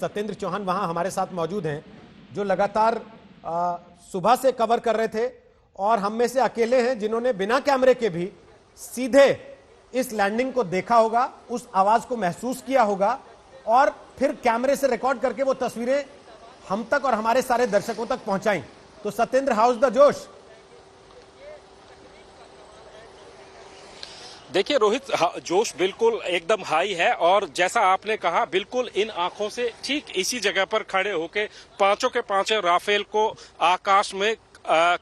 सत्येंद्र चौहान वहां हमारे साथ मौजूद हैं, जो लगातार सुबह से कवर कर रहे थे और हम में से अकेले हैं जिन्होंने बिना कैमरे के भी सीधे इस लैंडिंग को देखा होगा, उस आवाज को महसूस किया होगा और फिर कैमरे से रिकॉर्ड करके वो तस्वीरें हम तक और हमारे सारे दर्शकों तक पहुंचाई। तो सत्येंद्र, हाउ इज द जोश? देखिए रोहित, जोश बिल्कुल एकदम हाई है और जैसा आपने कहा बिल्कुल इन आंखों से ठीक इसी जगह पर खड़े होके पांचों के पांचों राफेल को आकाश में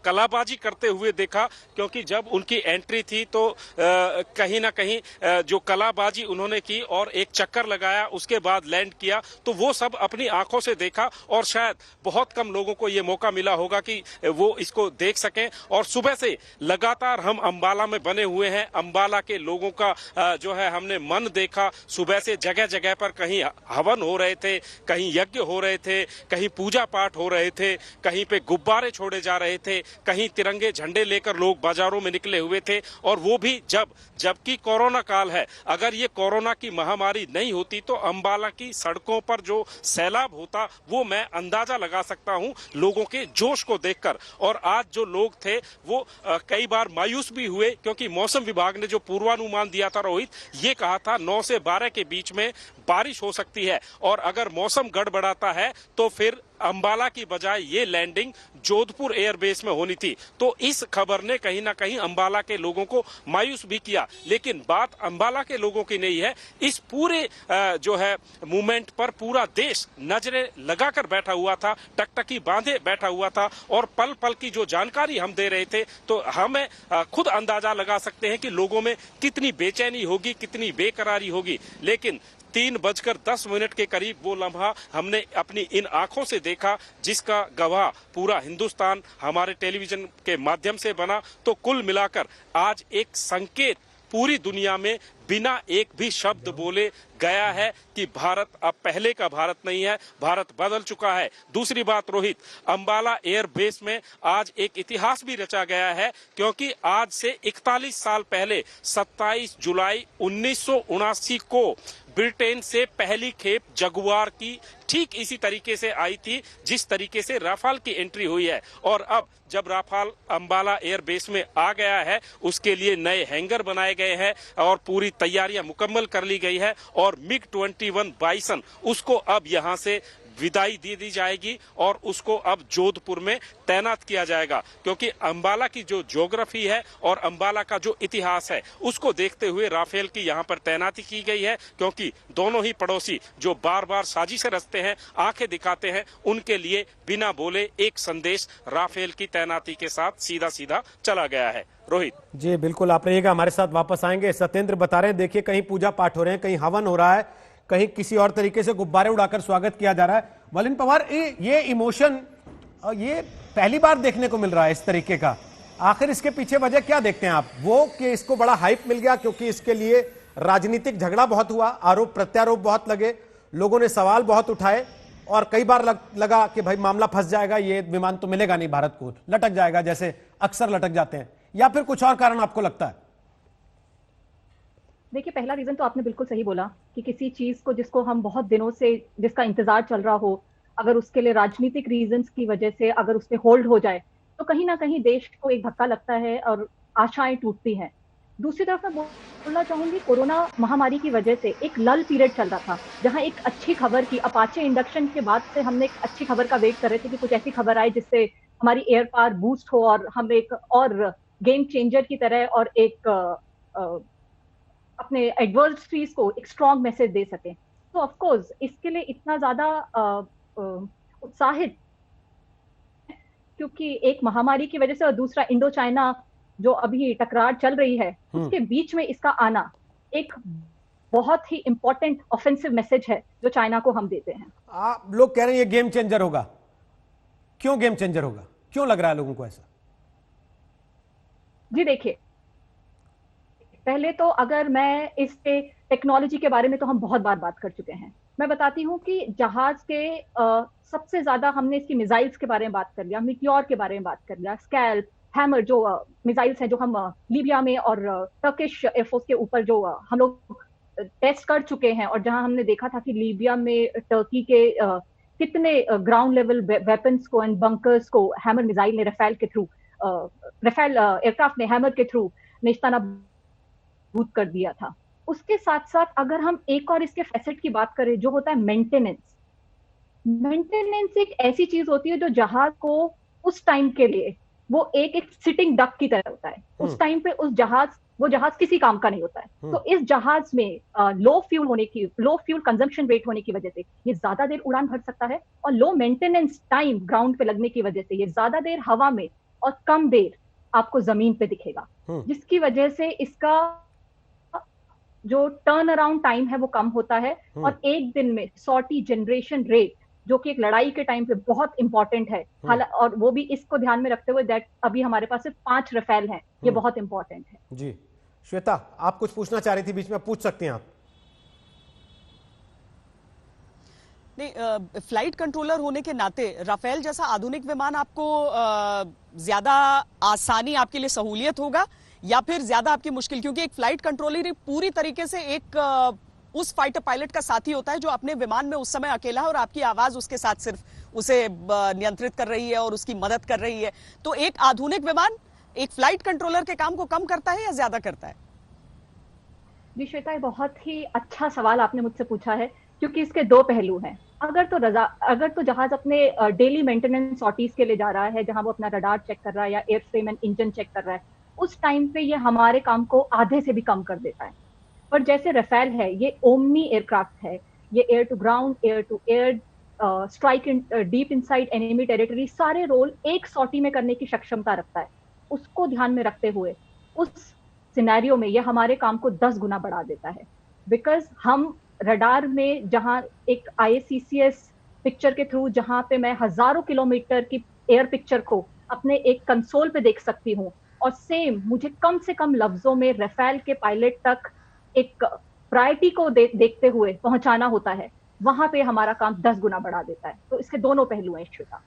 कलाबाजी करते हुए देखा, क्योंकि जब उनकी एंट्री थी तो कहीं ना कहीं जो कलाबाजी उन्होंने की और एक चक्कर लगाया, उसके बाद लैंड किया, तो वो सब अपनी आंखों से देखा और शायद बहुत कम लोगों को ये मौका मिला होगा कि वो इसको देख सकें। और सुबह से लगातार हम अंबाला में बने हुए हैं, अंबाला के लोगों का जो है हमने मन देखा। सुबह से जगह जगह पर कहीं हवन हो रहे थे, कहीं यज्ञ हो रहे थे, कहीं पूजा पाठ हो रहे थे, कहीं पे गुब्बारे छोड़े जा रहे थे, कहीं तिरंगे झंडे लेकर लोग बाजारों में निकले हुए थे। और वो भी जबकि कोरोना काल है। अगर ये कोरोना की महामारी नहीं होती तो अंबाला की सड़कों पर जो सैलाब होता वो मैं अंदाजा लगा सकता हूं लोगों के जोश को देखकर। और आज जो लोग थे वो कई बार मायूस भी हुए, क्योंकि मौसम विभाग ने जो पूर्वानुमान दिया था रोहित, ये कहा था 9 से 12 के बीच में बारिश हो सकती है और अगर मौसम गड़बड़ाता है तो फिर अंबाला की बजाय ये लैंडिंग जोधपुर एयरबेस में होनी थी। तो इस खबर ने कहीं ना कहीं अंबाला के लोगों को मायूस भी किया। लेकिन बात अंबाला के लोगों की नहीं है, इस पूरे जो है मूवमेंट पर पूरा देश नजरें लगाकर बैठा हुआ था, टकटकी बांधे बैठा हुआ था और पल पल की जो जानकारी हम दे रहे थे तो हमें खुद अंदाजा लगा सकते हैं कि लोगों में कितनी बेचैनी होगी, कितनी बेकरारी होगी। लेकिन 3:10 के करीब वो लम्हा हमने अपनी इन आंखों से देखा, जिसका गवाह पूरा हिंदुस्तान हमारे टेलीविजन के माध्यम से बना। तो कुल मिलाकर आज एक संकेत पूरी दुनिया में बिना एक भी शब्द बोले गया है कि भारत अब पहले का भारत नहीं है, भारत बदल चुका है। दूसरी बात रोहित, अंबाला एयरबेस में आज एक इतिहास भी रचा गया है, क्योंकि आज से 41 साल पहले 27 जुलाई 1979 को ब्रिटेन से पहली खेप जगुआर की ठीक इसी तरीके से आई थी जिस तरीके से राफाल की एंट्री हुई है। और अब जब राफाल अंबाला एयरबेस में आ गया है, उसके लिए नए हैंगर बनाए गए हैं और पूरी तैयारियां मुकम्मल कर ली गई है और MiG-21 बाइसन उसको अब यहां से विदाई दे दी जाएगी और उसको अब जोधपुर में तैनात किया जाएगा। क्योंकि अंबाला की जो ज्योग्राफी है और अंबाला का जो इतिहास है उसको देखते हुए राफेल की यहाँ पर तैनाती की गई है, क्योंकि दोनों ही पड़ोसी जो बार बार साजिशें रचते हैं, आंखें दिखाते हैं, उनके लिए बिना बोले एक संदेश राफेल की तैनाती के साथ सीधा सीधा चला गया है। रोहित जी बिल्कुल, आप रहिएगा, हमारे साथ वापस आएंगे। सत्येंद्र बता रहे हैं, देखिए कहीं पूजा पाठ हो रहे हैं, कहीं हवन हो रहा है, कहीं किसी और तरीके से गुब्बारे उड़ाकर स्वागत किया जा रहा है। वलिन पवार, ये इमोशन ये पहली बार देखने को मिल रहा है इस तरीके का। आखिर इसके पीछे वजह क्या देखते हैं आप? वो कि इसको बड़ा हाइप मिल गया क्योंकि इसके लिए राजनीतिक झगड़ा बहुत हुआ, आरोप प्रत्यारोप बहुत लगे, लोगों ने सवाल बहुत उठाए और कई बार लगा कि भाई मामला फंस जाएगा, ये विमान तो मिलेगा नहीं भारत को, लटक जाएगा जैसे अक्सर लटक जाते हैं, या फिर कुछ और कारण आपको लगता है? देखिए, पहला रीजन तो आपने बिल्कुल सही बोला कि किसी चीज को जिसको हम बहुत दिनों से जिसका इंतजार चल रहा हो, अगर उसके लिए राजनीतिक रीजंस की वजह से अगर उस पे होल्ड हो जाए तो कहीं ना कहीं देश को एक धक्का लगता है और आशाएं टूटती हैं। दूसरी तरफ मैं बोलना चाहूंगी, कोरोना महामारी की वजह से एक लल पीरियड चल रहा था जहां एक अच्छी खबर की, अपाचे इंडक्शन के बाद से हमने एक अच्छी खबर का वेट कर रहे थे कि कुछ ऐसी खबर आए जिससे हमारी एयर पावर बूस्ट हो और हम एक और गेम चेंजर की तरह और एक अपने एडवर्सरीज को एक स्ट्रॉन्ग मैसेज दे सके। तो ऑफ कोर्स इसके लिए इतना ज्यादा उत्साहित, क्योंकि एक महामारी की वजह से और दूसरा इंडो चाइना जो अभी टकरार चल रही है उसके बीच में इसका आना एक बहुत ही इंपॉर्टेंट ऑफेंसिव मैसेज है जो चाइना को हम देते हैं। आप लोग कह रहे हैं ये गेम चेंजर होगा, क्यों गेम चेंजर होगा, क्यों लग रहा है लोगों को ऐसा? जी देखिए, पहले तो अगर मैं इस पे टेक्नोलॉजी के बारे में तो हम बहुत बार बात कर चुके हैं। मैं बताती हूँ कि जहाज के सबसे ज्यादा हमने इसकी मिसाइल्स के बारे में बात कर लिया, मिटियोर के बारे में बात कर लिया, स्कैल्प, हैमर जो मिसाइल्स हैं जो हम लीबिया में और टर्किश एयरफोर्स के ऊपर जो हम लोग टेस्ट कर चुके हैं, और जहां हमने देखा था कि लीबिया में टर्की के कितने ग्राउंड लेवल वेपन्स को एंड बंकर्स को हैमर मिसाइल ने रफेल के थ्रू, रफेल एयरक्राफ्ट ने हैमर के थ्रू नेस्तनाबूद कर दिया था। उसके साथ साथ अगर हम एक और इसके फैसेट की बात करें, जो होता है मेंटेनेंस। मेंटेनेंस एक ऐसी चीज होती है जो जहाज को उस टाइम के लिए वो एक सिटिंग डक की तरह होता है। उस टाइम पे वो जहाज किसी काम का नहीं होता है। तो इस जहाज में लो फ्यूल कंजम्पशन रेट होने की वजह से ये ज्यादा देर उड़ान भर सकता है, और लो मेंटेनेंस टाइम ग्राउंड पे लगने की वजह से ये ज्यादा देर हवा में और कम देर आपको जमीन पे दिखेगा, जिसकी वजह से इसका जो टर्न अराउंड टाइम है वो कम होता है। और एक दिन में सॉर्टी जनरेशन रेट, जो कि एक लड़ाई के टाइम पे बहुत इंपॉर्टेंट है, और वो भी इसको ध्यान में रखते हुए दैट अभी हमारे पास सिर्फ 5 रफेल हैं, ये बहुत इंपॉर्टेंट है। जी श्वेता, आप कुछ पूछना चाह रही थी, बीच में पूछ सकती हैं आप। नहीं, फ्लाइट कंट्रोलर होने के नाते राफेल जैसा आधुनिक विमान आपको ज्यादा आसानी, आपके लिए सहूलियत होगा या फिर ज्यादा आपकी मुश्किल? क्योंकि एक फ्लाइट कंट्रोलर पूरी तरीके से एक उस फाइटर पायलट का साथी होता है जो अपने विमान में उस समय अकेला है और आपकी आवाज उसके साथ सिर्फ उसे नियंत्रित कर रही है और उसकी मदद कर रही है। तो एक आधुनिक विमान एक फ्लाइट कंट्रोलर के काम को कम करता है या ज्यादा करता है? जी श्वेता, ये बहुत ही अच्छा सवाल आपने मुझसे पूछा है, क्योंकि इसके 2 पहलू हैं। अगर तो जहाज अपने डेली मेंटेनेंस सॉर्टीज के लिए जा रहा है, जहां वो अपना रडार चेक कर रहा है या एयरफ्रेम एंड इंजन चेक कर रहा है, उस टाइम पे ये हमारे काम को आधे से भी कम कर देता है। पर जैसे रफेल है, ये ओमनी एयरक्राफ्ट है, ये air to ground, air to air, strike in deep inside enemy territory, सारे रोल एक सॉर्टी में करने की सक्षमता रखता है। उसको ध्यान में रखते हुए उस सिनेरियो में ये हमारे काम को 10 गुना बढ़ा देता है। बिकॉज हम रडार में जहां एक IACCS पिक्चर के थ्रू, जहां पे मैं हजारों किलोमीटर की एयर पिक्चर को अपने एक कंसोल पे देख सकती हूँ, और सेम मुझे कम से कम लफ्जों में रफेल के पायलट तक एक प्रायोरिटी को देखते हुए पहुंचाना होता है, वहां पे हमारा काम 10 गुना बढ़ा देता है। तो इसके दोनों पहलू हैं श्वेता।